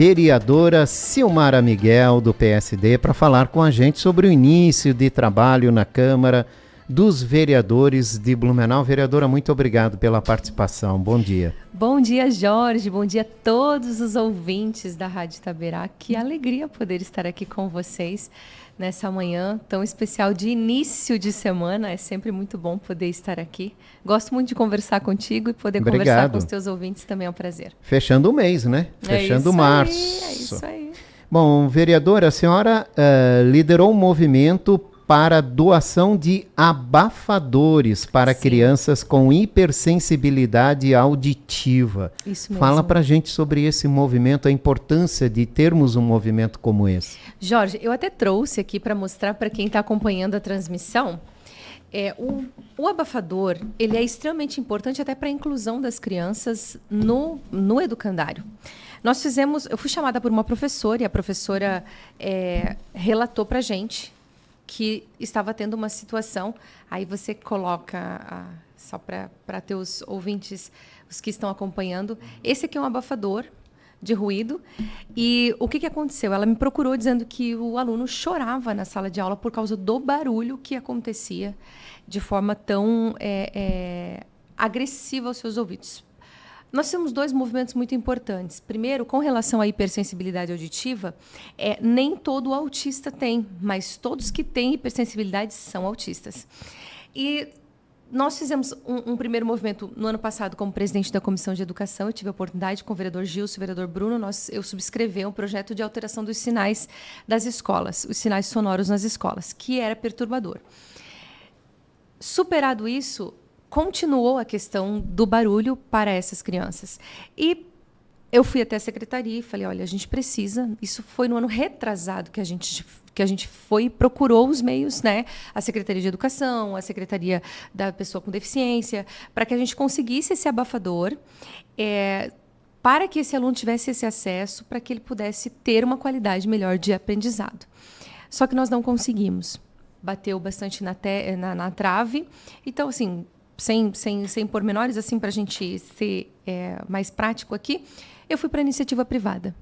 Vereadora Silmara Miguel, do PSD, para falar com a gente sobre o início de trabalho na Câmara dos Vereadores de Blumenau. Vereadora, muito obrigado pela participação. Bom dia. Bom dia, Jorge. Bom dia a todos os ouvintes da Rádio Itaberá. Que alegria poder estar aqui com vocês nessa manhã tão especial de início de semana. É sempre muito bom poder estar aqui. Gosto muito de conversar contigo e poder conversar com os teus ouvintes também é um prazer. Fechando o mês, né? Fechando março. É isso aí. Bom, vereadora, a senhora liderou um movimento para doação de abafadores para crianças com hipersensibilidade auditiva. Isso mesmo. Fala pra gente sobre esse movimento, a importância de termos um movimento como esse. Jorge, eu até trouxe aqui para mostrar para quem está acompanhando a transmissão. O abafador, ele é extremamente importante até para a inclusão das crianças no educandário. Eu fui chamada por uma professora e a professora relatou para a gente que estava tendo uma situação. Aí você coloca, só para teus ouvintes, os que estão acompanhando, esse aqui é um abafador de ruído. E o que aconteceu? Ela me procurou dizendo que o aluno chorava na sala de aula por causa do barulho que acontecia de forma tão agressiva aos seus ouvidos. Nós temos dois movimentos muito importantes. Primeiro, com relação à hipersensibilidade auditiva, nem todo autista tem, mas todos que têm hipersensibilidade são autistas. E nós fizemos um primeiro movimento no ano passado como presidente da Comissão de Educação. Eu tive a oportunidade com o vereador Gilson e o vereador Bruno. Eu subscrevi um projeto de alteração dos sinais das escolas, os sinais sonoros nas escolas, que era perturbador. Superado isso, continuou a questão do barulho para essas crianças. E eu fui até a secretaria e falei, olha, a gente precisa... Isso foi no ano retrasado que a gente foi e procurou os meios, né? A Secretaria de Educação, a Secretaria da Pessoa com Deficiência, para que a gente conseguisse esse abafador, para que esse aluno tivesse esse acesso, para que ele pudesse ter uma qualidade melhor de aprendizado. Só que nós não conseguimos. Bateu bastante na trave. Então, assim... Sem pormenores, assim, para a gente ser mais prático aqui, eu fui para a iniciativa privada.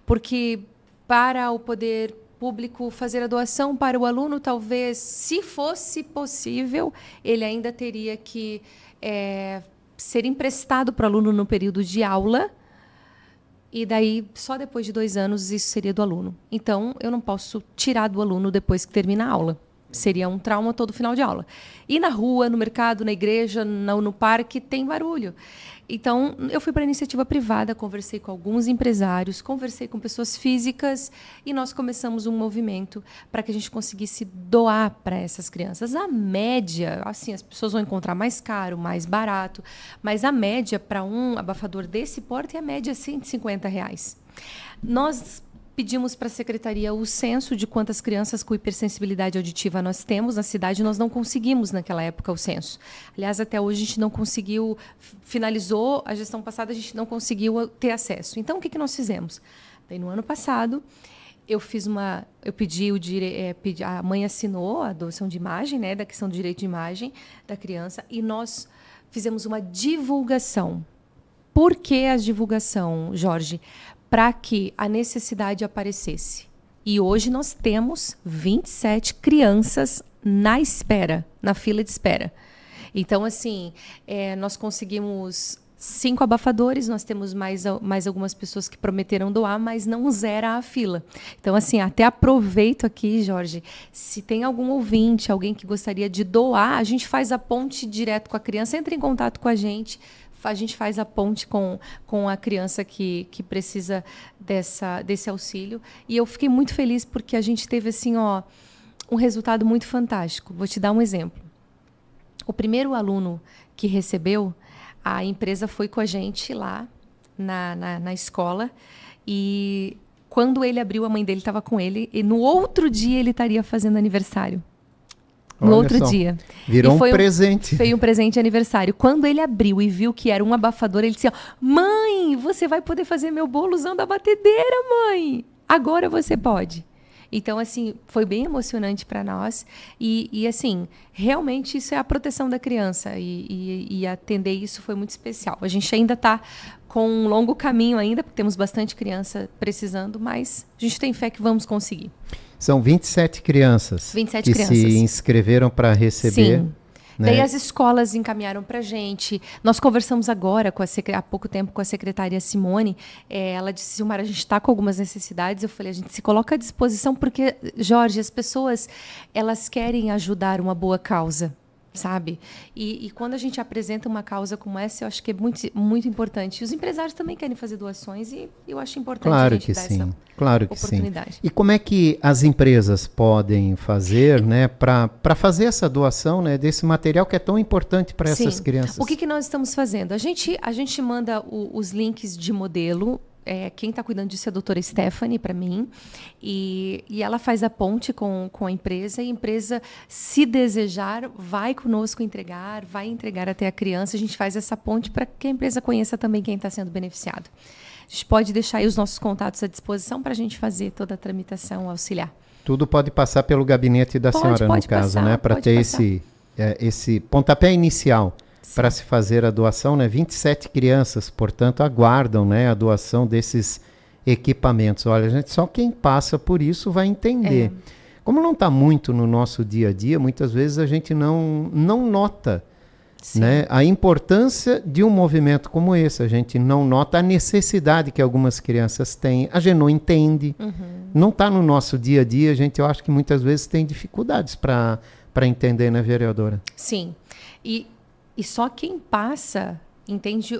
Porque para o poder público fazer a doação para o aluno, talvez, se fosse possível, ele ainda teria que ser emprestado para o aluno no período de aula, e daí, só depois de 2 anos, isso seria do aluno. Então, eu não posso tirar do aluno depois que termina a aula. Seria um trauma todo final de aula. E na rua, no mercado, na igreja, no parque, tem barulho. Então, eu fui para a iniciativa privada, conversei com alguns empresários, conversei com pessoas físicas e nós começamos um movimento para que a gente conseguisse doar para essas crianças. A média, assim, as pessoas vão encontrar mais caro, mais barato, mas a média para um abafador desse porte, a média é R$150. Nós pedimos para a secretaria o censo de quantas crianças com hipersensibilidade auditiva nós temos na cidade. Nós não conseguimos, naquela época, o censo. Aliás, até hoje a gente não conseguiu, finalizou a gestão passada, a gente não conseguiu ter acesso. Então, o que nós fizemos? Daí, no ano passado, a mãe assinou a adoção de imagem, né, da questão do direito de imagem da criança, e nós fizemos uma divulgação. Por que a divulgação, Jorge? Para que a necessidade aparecesse. E hoje nós temos 27 crianças na fila de espera. Então, assim, nós conseguimos 5 abafadores, nós temos mais algumas pessoas que prometeram doar, mas não zera a fila. Então, assim, até aproveito aqui, Jorge, se tem algum ouvinte, alguém que gostaria de doar, a gente faz a ponte direto com a criança, entra em contato com a gente faz a ponte com a criança que precisa desse auxílio. E eu fiquei muito feliz porque a gente teve assim, um resultado muito fantástico. Vou te dar um exemplo. O primeiro aluno que recebeu, a empresa foi com a gente lá na escola e quando ele abriu, a mãe dele estava com ele e no outro dia ele estaria fazendo aniversário. No outro dia. Virou um presente. Foi um presente de aniversário. Quando ele abriu e viu que era um abafador, ele disse, mãe, você vai poder fazer meu bolo usando a batedeira, mãe. Agora você pode. Então, assim, foi bem emocionante para nós. E, assim, realmente isso é a proteção da criança. E atender isso foi muito especial. A gente ainda está com um longo caminho ainda, porque temos bastante criança precisando, mas a gente tem fé que vamos conseguir. São 27 crianças 27 que crianças. se inscreveram para receber. Sim. Né? Daí as escolas encaminharam para a gente. Nós conversamos agora, há pouco tempo, com a secretária Simone. Ela disse, Silmara, a gente está com algumas necessidades. Eu falei, a gente se coloca à disposição, porque, Jorge, as pessoas elas querem ajudar uma boa causa, sabe? E quando a gente apresenta uma causa como essa, eu acho que é muito, muito importante. E os empresários também querem fazer doações e eu acho importante a gente dar essa oportunidade. E como é que as empresas podem fazer, né, para fazer essa doação, né, desse material que é tão importante para essas crianças? O que nós estamos fazendo? A gente manda os links de modelo. Quem está cuidando disso é a doutora Stephanie, para mim, e ela faz a ponte com a empresa, e a empresa, se desejar, vai conosco vai entregar até a criança, a gente faz essa ponte para que a empresa conheça também quem está sendo beneficiado. A gente pode deixar aí os nossos contatos à disposição para a gente fazer toda a tramitação, auxiliar. Tudo pode passar pelo gabinete da senhora, no caso, né, para ter esse pontapé inicial. Para se fazer a doação, né? 27 crianças, portanto, aguardam, né, a doação desses equipamentos. Olha, gente, só quem passa por isso vai entender. Como não está muito no nosso dia a dia, muitas vezes a gente não nota, né, a importância de um movimento como esse. A gente não nota a necessidade que algumas crianças têm. A gente não entende. Não está no nosso dia a dia. A gente, eu acho que muitas vezes tem dificuldades para entender, né, vereadora? Sim. E só quem passa entende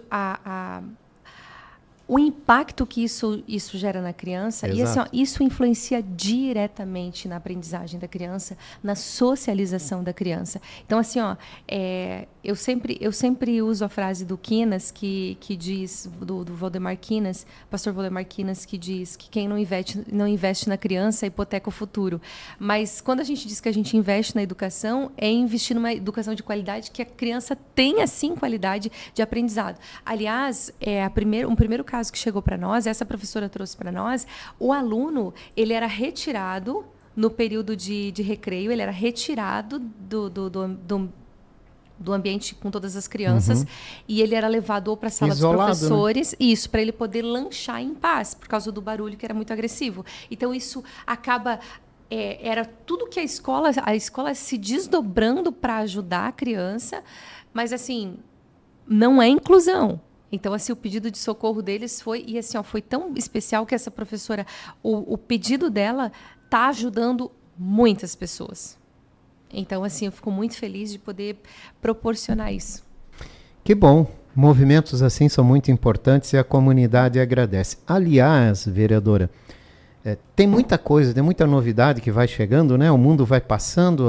o impacto que isso gera na criança. Exato. E assim, isso influencia diretamente na aprendizagem da criança, na socialização da criança. Então, assim, eu sempre uso a frase do Quinas, que diz, do Valdemar Quinas, pastor Valdemar Quinas, que diz que quem não investe na criança hipoteca o futuro. Mas quando a gente diz que a gente investe na educação, é investir numa educação de qualidade, que a criança tenha, sim, qualidade de aprendizado. Aliás, um primeiro caso que chegou para nós, essa professora trouxe para nós, o aluno, ele era retirado no período de recreio, ele era retirado do ambiente com todas as crianças, e ele era levado ou para a sala isolado, dos professores, né? Isso, para ele poder lanchar em paz, por causa do barulho que era muito agressivo. Então, isso acaba... era tudo que a escola se desdobrando para ajudar a criança, mas, assim, não é inclusão. Então, assim, o pedido de socorro deles foi tão especial que essa professora, o pedido dela está ajudando muitas pessoas. Então, assim, eu fico muito feliz de poder proporcionar isso. Que bom. Movimentos assim são muito importantes e a comunidade agradece. Aliás, vereadora, tem muita coisa, tem muita novidade que vai chegando, né? O mundo vai passando,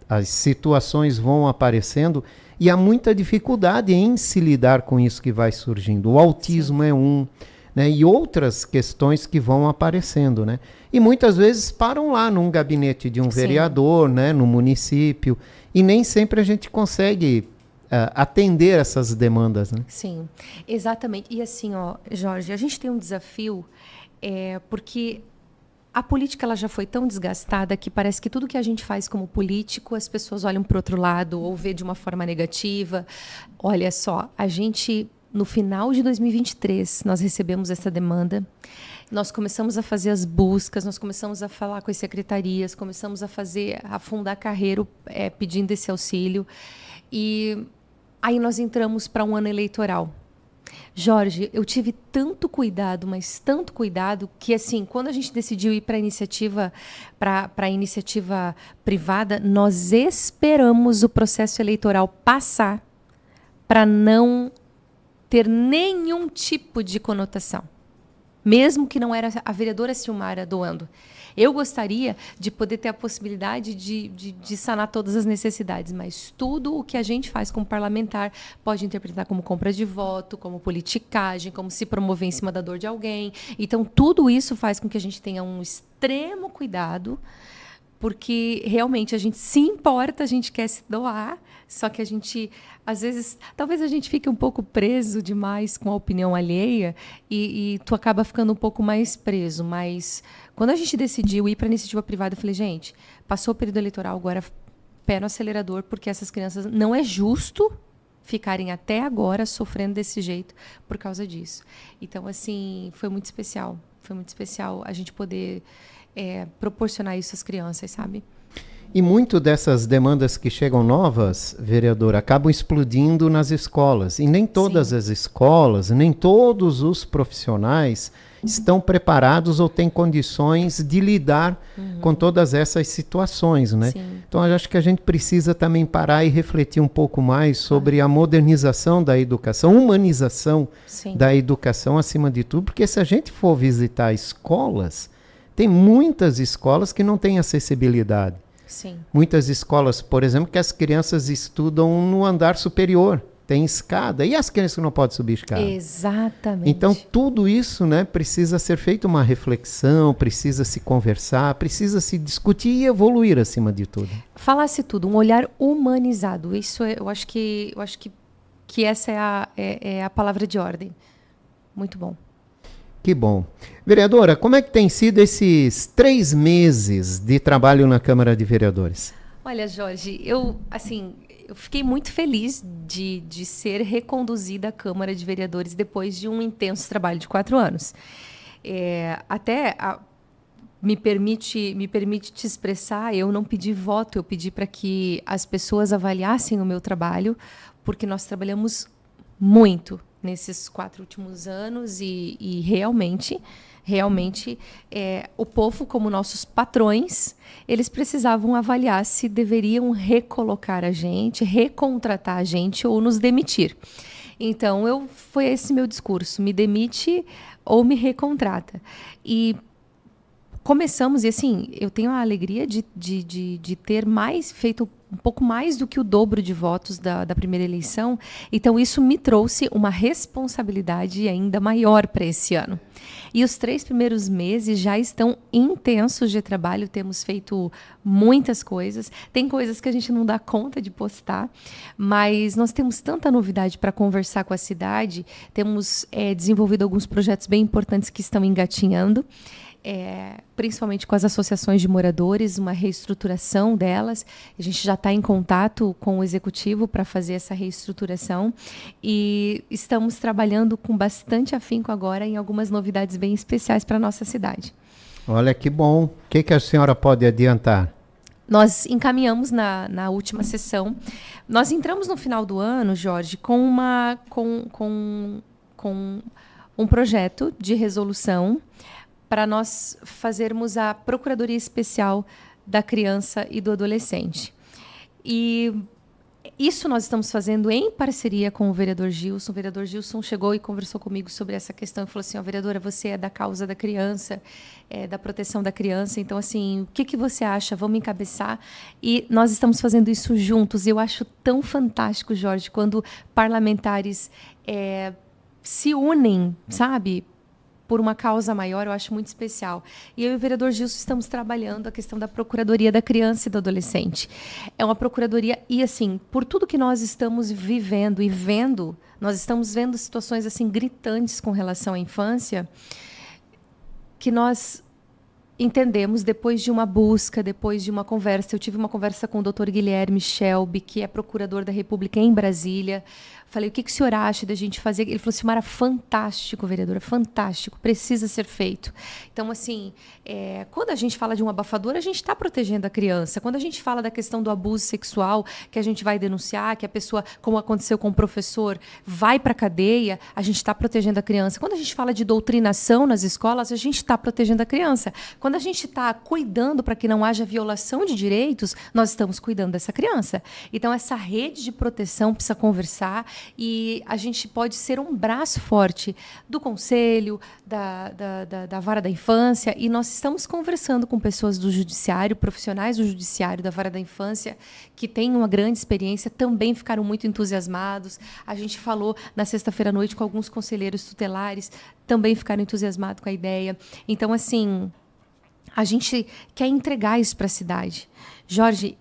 as situações vão aparecendo e há muita dificuldade em se lidar com isso que vai surgindo. O autismo é um, né? E outras questões que vão aparecendo, né? E muitas vezes param lá num gabinete de um vereador, né? No município, e nem sempre a gente consegue atender essas demandas, né? Sim, exatamente. E assim, Jorge, a gente tem um desafio, porque a política ela já foi tão desgastada que parece que tudo que a gente faz como político, as pessoas olham para o outro lado ou vê de uma forma negativa. Olha só, a gente, no final de 2023, nós recebemos essa demanda, nós começamos a fazer as buscas, nós começamos a falar com as secretarias, começamos a fundar carreiro pedindo esse auxílio. E aí nós entramos para um ano eleitoral. Jorge, eu tive tanto cuidado, mas tanto cuidado, que assim, quando a gente decidiu ir para a iniciativa privada, nós esperamos o processo eleitoral passar para não ter nenhum tipo de conotação. Mesmo que não era a vereadora Silmara doando. Eu gostaria de poder ter a possibilidade de sanar todas as necessidades, mas tudo o que a gente faz como parlamentar pode interpretar como compra de voto, como politicagem, como se promover em cima da dor de alguém. Então, tudo isso faz com que a gente tenha um extremo cuidado porque realmente a gente se importa, a gente quer se doar, só que a gente, às vezes, talvez a gente fique um pouco preso demais com a opinião alheia e tu acaba ficando um pouco mais preso. Mas quando a gente decidiu ir para a iniciativa privada, eu falei, gente, passou o período eleitoral, agora pé no acelerador, porque essas crianças não é justo ficarem até agora sofrendo desse jeito por causa disso. Então, assim, foi muito especial. Foi muito especial a gente poder proporcionar isso às crianças, sabe? E muito dessas demandas que chegam novas, vereadora, acabam explodindo nas escolas. E nem todas as escolas, nem todos os profissionais estão preparados ou têm condições de lidar com todas essas situações, né? Então, eu acho que a gente precisa também parar e refletir um pouco mais sobre a modernização da educação, humanização da educação acima de tudo, porque se a gente for visitar escolas, tem muitas escolas que não têm acessibilidade. Muitas escolas, por exemplo, que as crianças estudam no andar superior, tem escada, e as crianças não podem subir escada. Exatamente. Então, tudo isso, né, precisa ser feita uma reflexão, precisa se conversar, precisa se discutir e evoluir acima de tudo. Falasse tudo, um olhar humanizado. Isso eu acho que essa é a palavra de ordem. Muito bom. Que bom. Vereadora, como é que tem sido esses 3 meses de trabalho na Câmara de Vereadores? Olha, Jorge, eu fiquei muito feliz de ser reconduzida à Câmara de Vereadores depois de um intenso trabalho de 4 anos. Me permite te expressar, eu não pedi voto, eu pedi para que as pessoas avaliassem o meu trabalho, porque nós trabalhamos muito nesses 4 últimos anos e realmente o povo, como nossos patrões, eles precisavam avaliar se deveriam recolocar a gente, recontratar a gente ou nos demitir. Então, foi esse meu discurso, me demite ou me recontrata. E começamos, e assim, eu tenho a alegria de ter feito um pouco mais do que o dobro de votos da primeira eleição. Então, isso me trouxe uma responsabilidade ainda maior para esse ano. E os 3 primeiros meses já estão intensos de trabalho, temos feito muitas coisas. Tem coisas que a gente não dá conta de postar, mas nós temos tanta novidade para conversar com a cidade, temos desenvolvido alguns projetos bem importantes que estão engatinhando. Principalmente com as associações de moradores, uma reestruturação delas. A gente já está em contato com o executivo para fazer essa reestruturação e estamos trabalhando com bastante afinco agora em algumas novidades bem especiais para a nossa cidade. Olha que bom. O que a senhora pode adiantar? Nós encaminhamos na última sessão. Nós entramos no final do ano, Jorge, com um projeto de resolução para nós fazermos a Procuradoria Especial da Criança e do Adolescente. E isso nós estamos fazendo em parceria com o vereador Gilson. O vereador Gilson chegou e conversou comigo sobre essa questão e falou assim, vereadora, você é da causa da criança, da proteção da criança, então, assim, o que você acha? Vamos encabeçar? E nós estamos fazendo isso juntos. E eu acho tão fantástico, Jorge, quando parlamentares se unem, sabe, por uma causa maior, eu acho muito especial. E eu e o vereador Gilson estamos trabalhando a questão da Procuradoria da Criança e do Adolescente. É uma procuradoria, e assim, por tudo que nós estamos vivendo e vendo, nós estamos vendo situações assim gritantes com relação à infância, que nós entendemos depois de uma busca, depois de uma conversa. Eu tive uma conversa com o Dr. Guilherme Shelby, que é procurador da República em Brasília. Falei, o que o senhor acha da gente fazer? Ele falou assim, Mara, fantástico, vereadora, fantástico, precisa ser feito. Então, assim, quando a gente fala de um abafador, a gente está protegendo a criança. Quando a gente fala da questão do abuso sexual, que a gente vai denunciar, que a pessoa, como aconteceu com o professor, vai para a cadeia, a gente está protegendo a criança. Quando a gente fala de doutrinação nas escolas, a gente está protegendo a criança. Quando a gente está cuidando para que não haja violação de direitos, nós estamos cuidando dessa criança. Então, essa rede de proteção precisa conversar e a gente pode ser um braço forte do Conselho, da Vara da Infância, e nós estamos conversando com pessoas do Judiciário, profissionais do Judiciário, da Vara da Infância, que têm uma grande experiência, também ficaram muito entusiasmados. A gente falou na sexta-feira à noite com alguns conselheiros tutelares, também ficaram entusiasmados com a ideia. Então, assim, a gente quer entregar isso para a cidade. Jorge,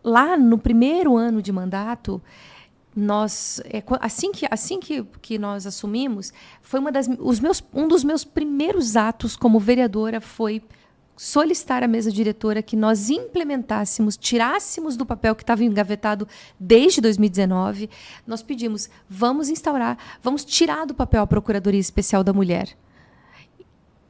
lá no primeiro ano de mandato, nós, assim que nós assumimos, foi um dos meus primeiros atos como vereadora foi solicitar à mesa diretora que nós implementássemos, tirássemos do papel que estava engavetado desde 2019. Nós pedimos, vamos tirar do papel a Procuradoria Especial da Mulher.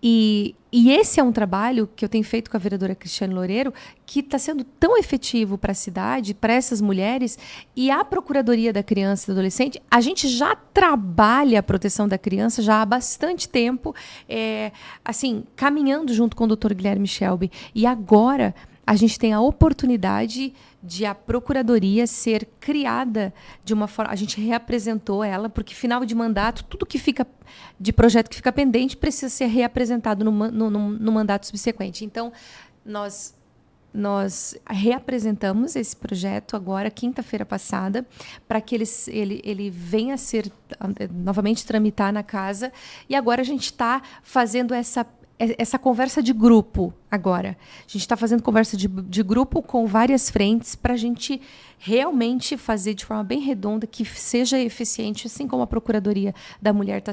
E esse é um trabalho que eu tenho feito com a vereadora Cristiane Loureiro, que está sendo tão efetivo para a cidade, para essas mulheres, e a Procuradoria da Criança e do Adolescente, a gente já trabalha a proteção da criança já há bastante tempo, caminhando junto com o Dr. Guilherme Shelby. E agora a gente tem a oportunidade de a Procuradoria ser criada de uma forma... A gente reapresentou ela, porque final de mandato, tudo que fica de projeto que fica pendente precisa ser reapresentado no mandato subsequente. Então, nós reapresentamos esse projeto agora, quinta-feira passada, para que ele venha a ser novamente tramitar na casa. E agora a gente está fazendo essa conversa de grupo agora. A gente está fazendo conversa de grupo com várias frentes para a gente realmente fazer de forma bem redonda, que seja eficiente, assim como a Procuradoria da Mulher está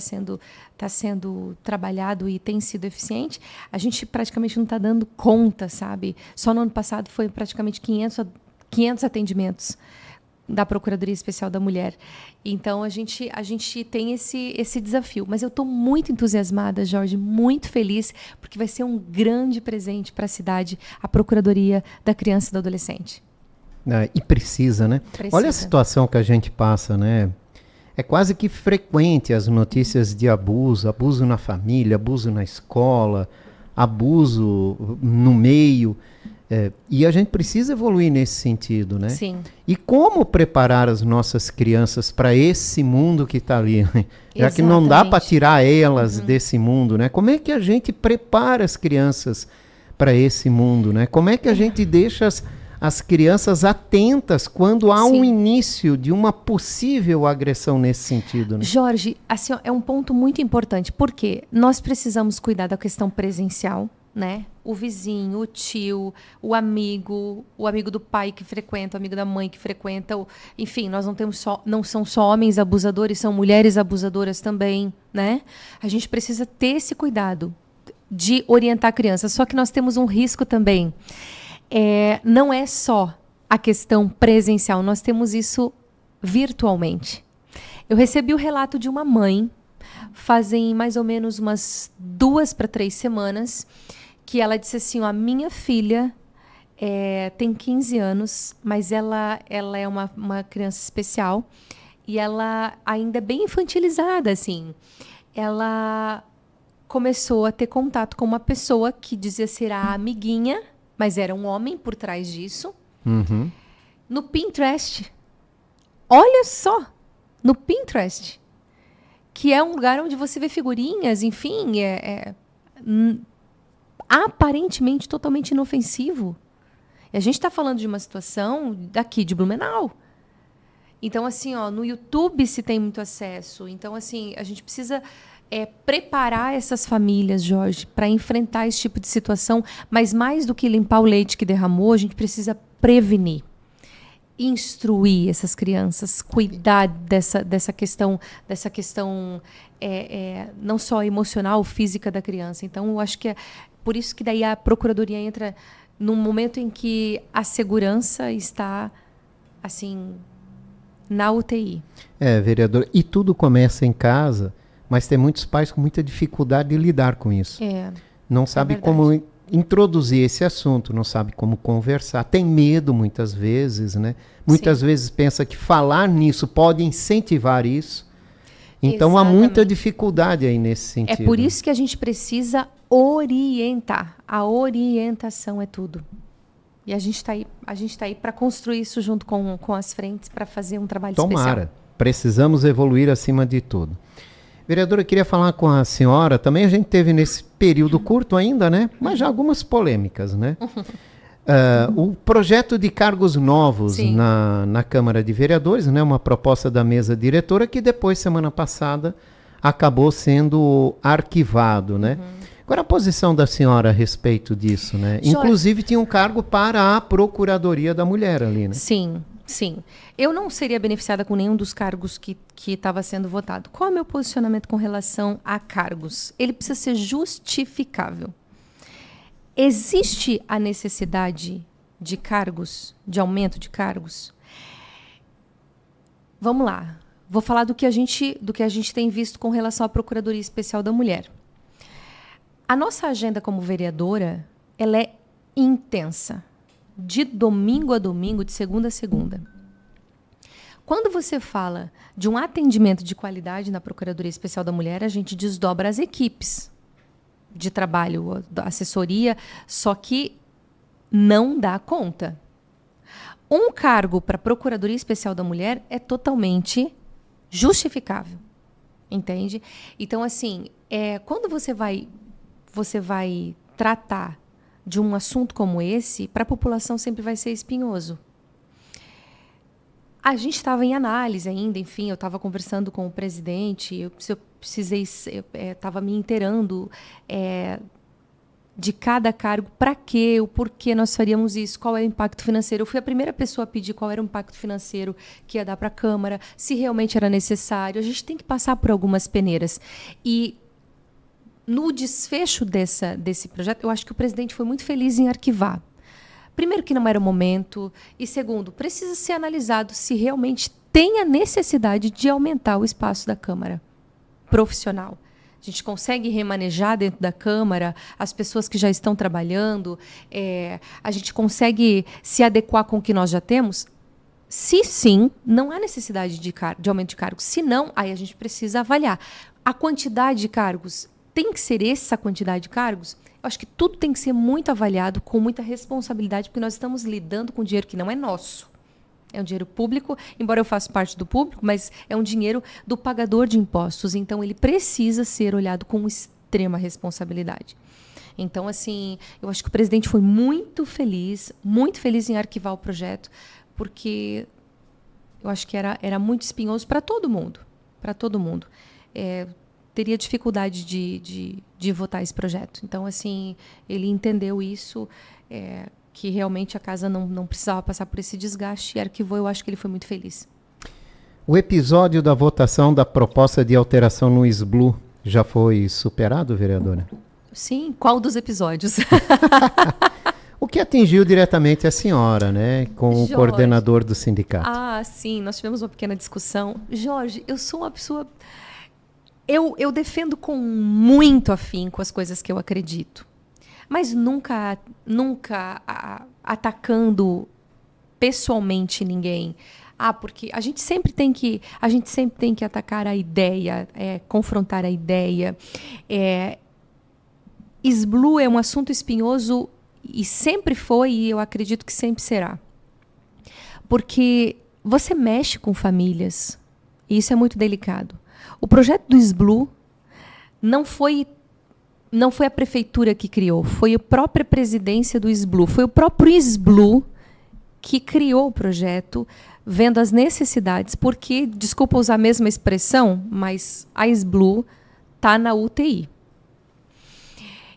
sendo trabalhado e tem sido eficiente. A gente praticamente não está dando conta, sabe? Só no ano passado foi praticamente 500 atendimentos da Procuradoria Especial da Mulher. Então, a gente tem esse desafio. Mas eu estou muito entusiasmada, Jorge, muito feliz, porque vai ser um grande presente para a cidade, a Procuradoria da Criança e do Adolescente. E precisa, né? Precisa. Olha a situação que a gente passa, né? É quase que frequente as notícias de abuso na família, abuso na escola, abuso no meio. E a gente precisa evoluir nesse sentido, né? Sim. E como preparar as nossas crianças para esse mundo que está ali? Já Exatamente. Que não dá para tirar elas desse mundo, né? Como é que a gente prepara as crianças para esse mundo, né? Como é que a gente deixa as crianças atentas quando há um início de uma possível agressão nesse sentido, né? Jorge, assim, é um ponto muito importante, porque nós precisamos cuidar da questão presencial, né? O vizinho, o tio, o amigo do pai que frequenta, o amigo da mãe que frequenta, enfim, nós não são só homens abusadores, são mulheres abusadoras também, né? A gente precisa ter esse cuidado de orientar a criança, só que nós temos um risco também. Não é só a questão presencial, nós temos isso virtualmente. Eu recebi o relato de uma mãe, fazem mais ou menos umas 2 para 3 semanas, que ela disse assim, a minha filha tem 15 anos, mas ela é uma criança especial e ela ainda é bem infantilizada, assim. Ela começou a ter contato com uma pessoa que dizia ser a amiguinha, mas era um homem por trás disso, no Pinterest. Olha só, no Pinterest, que é um lugar onde você vê figurinhas, enfim, aparentemente totalmente inofensivo. E a gente está falando de uma situação daqui de Blumenau. Então, assim, no YouTube se tem muito acesso. Então, assim, a gente precisa preparar essas famílias, Jorge, para enfrentar esse tipo de situação. Mas mais do que limpar o leite que derramou, a gente precisa prevenir, instruir essas crianças, cuidar dessa questão não só emocional, física da criança. Então, eu acho que é por isso que daí a Procuradoria entra num momento em que a segurança está, assim, na UTI. Vereador, e tudo começa em casa, mas tem muitos pais com muita dificuldade de lidar com isso. Não sabe como introduzir esse assunto, não sabe como conversar, tem medo muitas vezes, né? Muitas vezes pensa que falar nisso pode incentivar isso. Então há muita dificuldade aí nesse sentido. É por isso que a gente precisa orientar. A orientação é tudo. E a gente está aí para construir isso junto com as frentes para fazer um trabalho especial. Tomara. Precisamos evoluir acima de tudo. Vereadora, eu queria falar com a senhora, também a gente teve nesse período curto ainda, né? Mas já algumas polêmicas, né? O projeto de cargos novos na Câmara de Vereadores, né? Uma proposta da mesa diretora que depois, semana passada, acabou sendo arquivado, né? Agora, a posição da senhora a respeito disso, né? Jorge, inclusive, tinha um cargo para a Procuradoria da Mulher ali, né? Sim, sim. Eu não seria beneficiada com nenhum dos cargos que estava sendo votado. Qual é o meu posicionamento com relação a cargos? Ele precisa ser justificável. Existe a necessidade de cargos, de aumento de cargos? Vamos lá. Vou falar do que a gente tem visto com relação à Procuradoria Especial da Mulher. A nossa agenda como vereadora, ela é intensa. De domingo a domingo, de segunda a segunda. Quando você fala de um atendimento de qualidade na Procuradoria Especial da Mulher, a gente desdobra as equipes de trabalho, da assessoria, só que não dá conta. Um cargo para a Procuradoria Especial da Mulher é totalmente justificável, entende? Então, assim, quando você vai tratar de um assunto como esse, para a população sempre vai ser espinhoso. A gente estava em análise ainda, enfim, eu estava conversando com o presidente, eu estava me inteirando de cada cargo, para quê, o porquê nós faríamos isso, qual é o impacto financeiro. Eu fui a primeira pessoa a pedir qual era o impacto financeiro que ia dar para a Câmara, se realmente era necessário. A gente tem que passar por algumas peneiras. E no desfecho desse projeto, eu acho que o presidente foi muito feliz em arquivar. Primeiro, que não era o momento. E segundo, precisa ser analisado se realmente tem a necessidade de aumentar o espaço da Câmara profissional. A gente consegue remanejar dentro da Câmara as pessoas que já estão trabalhando? A gente consegue se adequar com o que nós já temos? Se sim, não há necessidade de aumento de cargos. Se não, aí a gente precisa avaliar. A quantidade de cargos tem que ser essa quantidade de cargos? Eu acho que tudo tem que ser muito avaliado com muita responsabilidade, porque nós estamos lidando com dinheiro que não é nosso. É um dinheiro público, embora eu faça parte do público, mas é um dinheiro do pagador de impostos. Então, ele precisa ser olhado com extrema responsabilidade. Então, assim, eu acho que o presidente foi muito feliz em arquivar o projeto, porque eu acho que era muito espinhoso para todo mundo. Para todo mundo. Teria dificuldade de votar esse projeto. Então, assim, ele entendeu isso, que realmente a casa não precisava passar por esse desgaste e arquivou. Eu acho que ele foi muito feliz. O episódio da votação da proposta de alteração no SBLU já foi superado, vereadora? Sim, qual dos episódios? O que atingiu diretamente a senhora, né, com Jorge, o coordenador do sindicato. Ah, sim, nós tivemos uma pequena discussão. Jorge, eu sou uma pessoa... Eu defendo com muito afinco as coisas que eu acredito, mas nunca atacando pessoalmente ninguém. Porque a gente sempre tem que atacar a ideia, confrontar a ideia. SBLU é um assunto espinhoso e sempre foi, e eu acredito que sempre será. Porque você mexe com famílias, e isso é muito delicado. O projeto do SBLU não foi a prefeitura que criou, foi a própria presidência do SBLU. Foi o próprio SBLU que criou o projeto, vendo as necessidades, porque, desculpa usar a mesma expressão, mas a SBLU está na UTI.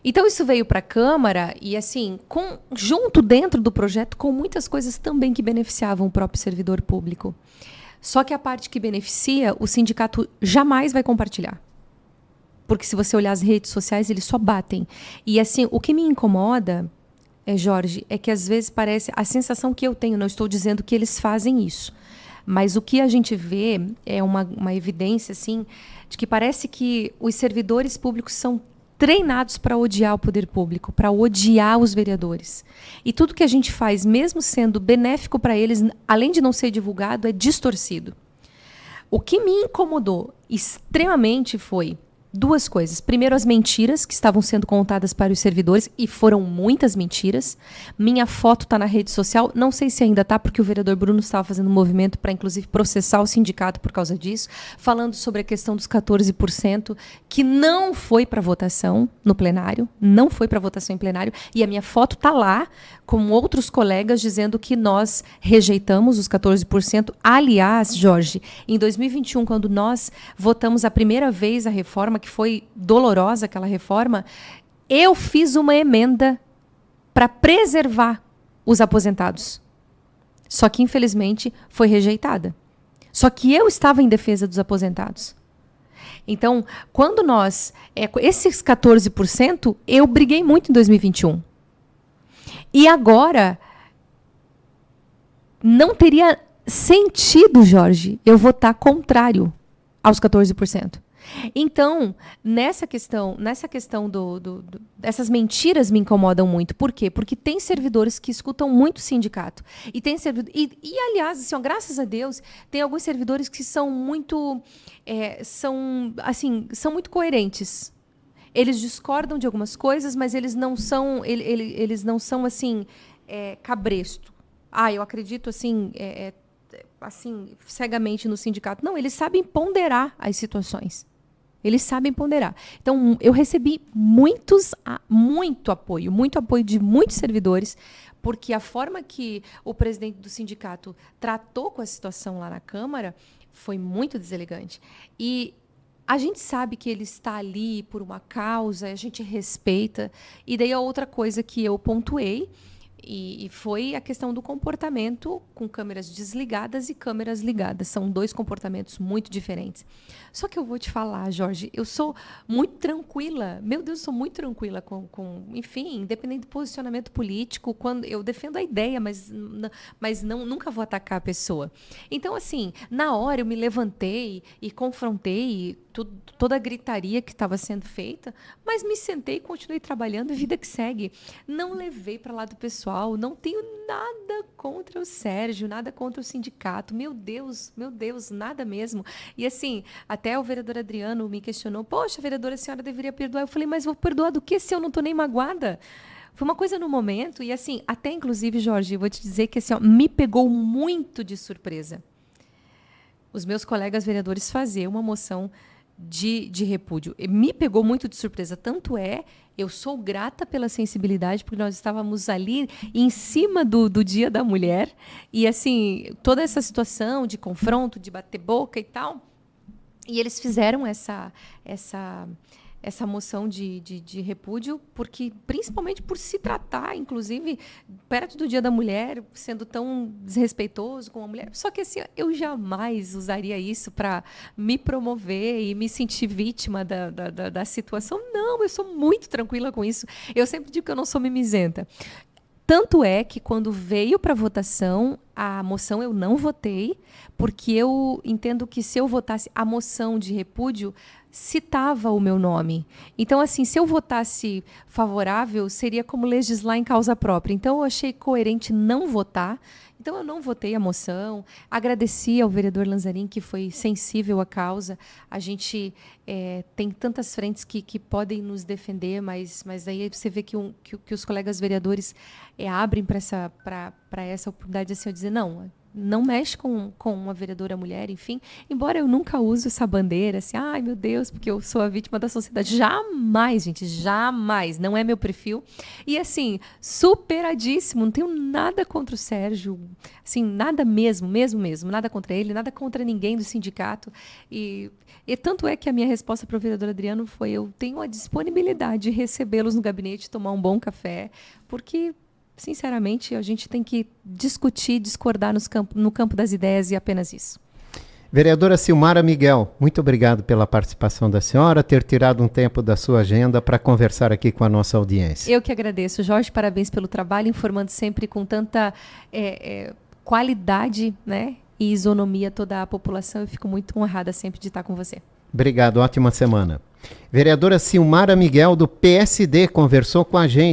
Então, isso veio para a Câmara e, assim, junto dentro do projeto, com muitas coisas também que beneficiavam o próprio servidor público. Só que a parte que beneficia, o sindicato jamais vai compartilhar. Porque se você olhar as redes sociais, eles só batem. E assim, o que me incomoda, Jorge, é que às vezes parece... A sensação que eu tenho, não estou dizendo que eles fazem isso, mas o que a gente vê é uma evidência, assim, de que parece que os servidores públicos são treinados para odiar o poder público, para odiar os vereadores. E tudo que a gente faz, mesmo sendo benéfico para eles, além de não ser divulgado, é distorcido. O que me incomodou extremamente foi duas coisas. Primeiro, as mentiras que estavam sendo contadas para os servidores, e foram muitas mentiras. Minha foto está na rede social, não sei se ainda está, porque o vereador Bruno estava fazendo um movimento para, inclusive, processar o sindicato por causa disso, falando sobre a questão dos 14%, que não foi para votação no plenário, não foi para votação em plenário, e a minha foto está lá, com outros colegas, dizendo que nós rejeitamos os 14%. Aliás, Jorge, em 2021, quando nós votamos a primeira vez a reforma, que foi dolorosa aquela reforma, Eu fiz uma emenda para preservar os aposentados. Só que, infelizmente, foi rejeitada. Só que eu estava em defesa dos aposentados. Então, quando nós... esses 14%, eu briguei muito em 2021. E agora, não teria sentido, Jorge, eu votar contrário aos 14%. Então, nessa questão essas mentiras me incomodam muito. Por quê? Porque tem servidores que escutam muito o sindicato. E tem aliás, assim, ó, graças a Deus, tem alguns servidores que são muito, são muito coerentes. Eles discordam de algumas coisas, mas eles não são, eles não são assim, cabresto. Eu acredito assim, assim, cegamente no sindicato. Não, eles sabem ponderar as situações. Eles sabem ponderar. Então, eu recebi muito apoio de muitos servidores, porque a forma que o presidente do sindicato tratou com a situação lá na Câmara foi muito deselegante. E a gente sabe que ele está ali por uma causa, a gente respeita. E daí a outra coisa que eu pontuei, e foi a questão do comportamento com câmeras desligadas e câmeras ligadas. São dois comportamentos muito diferentes. Só que eu vou te falar, Jorge, eu sou muito tranquila. Meu Deus, eu sou muito tranquila enfim, independente do posicionamento político, quando eu defendo a ideia, mas nunca vou atacar a pessoa. Então, assim, na hora eu me levantei e confrontei toda a gritaria que estava sendo feita, mas me sentei e continuei trabalhando, e vida que segue. Não levei para lado pessoal, não tenho nada contra o Sérgio, nada contra o sindicato, meu Deus, nada mesmo. E assim, até o vereador Adriano me questionou, poxa, vereadora, a senhora deveria perdoar. Eu falei, mas vou perdoar do que se eu não estou nem magoada? Foi uma coisa no momento, e assim, até inclusive, Jorge, eu vou te dizer que assim, ó, me pegou muito de surpresa. Os meus colegas vereadores faziam uma moção de repúdio. Me pegou muito de surpresa. Tanto eu sou grata pela sensibilidade, porque nós estávamos ali em cima do Dia da Mulher, e assim, toda essa situação de confronto, de bater boca e tal, e eles fizeram essa moção de repúdio, porque, principalmente por se tratar, inclusive, perto do Dia da Mulher, sendo tão desrespeitoso com a mulher. Só que assim, eu jamais usaria isso para me promover e me sentir vítima da situação. Não, eu sou muito tranquila com isso. Eu sempre digo que eu não sou mimizenta. Tanto é que, quando veio para votação, a moção eu não votei, porque eu entendo que, se eu votasse a moção de repúdio, citava o meu nome. Então, assim, se eu votasse favorável, seria como legislar em causa própria. Então, eu achei coerente não votar. Então, eu não votei a moção. Agradeci ao vereador Lanzarin, que foi sensível à causa. A gente tem tantas frentes que podem nos defender, mas aí você vê que os colegas vereadores abrem para essa oportunidade, assim, eu dizer, não mexe com uma vereadora mulher, enfim. Embora eu nunca use essa bandeira, assim, ai, meu Deus, porque eu sou a vítima da sociedade. Jamais, gente, jamais. Não é meu perfil. E, assim, superadíssimo. Não tenho nada contra o Sérgio. Assim, nada mesmo. Nada contra ele, nada contra ninguém do sindicato. E tanto é que a minha resposta para o vereador Adriano foi, eu tenho a disponibilidade de recebê-los no gabinete, tomar um bom café, porque, sinceramente, a gente tem que discutir, discordar no campo das ideias, e apenas isso. Vereadora Silmara Miguel, muito obrigado pela participação da senhora, ter tirado um tempo da sua agenda para conversar aqui com a nossa audiência. Eu que agradeço, Jorge, parabéns pelo trabalho, informando sempre com tanta qualidade, né, e isonomia toda a população. Eu fico muito honrada sempre de estar com você. Obrigado, ótima semana. Vereadora Silmara Miguel, do PSD, conversou com a gente.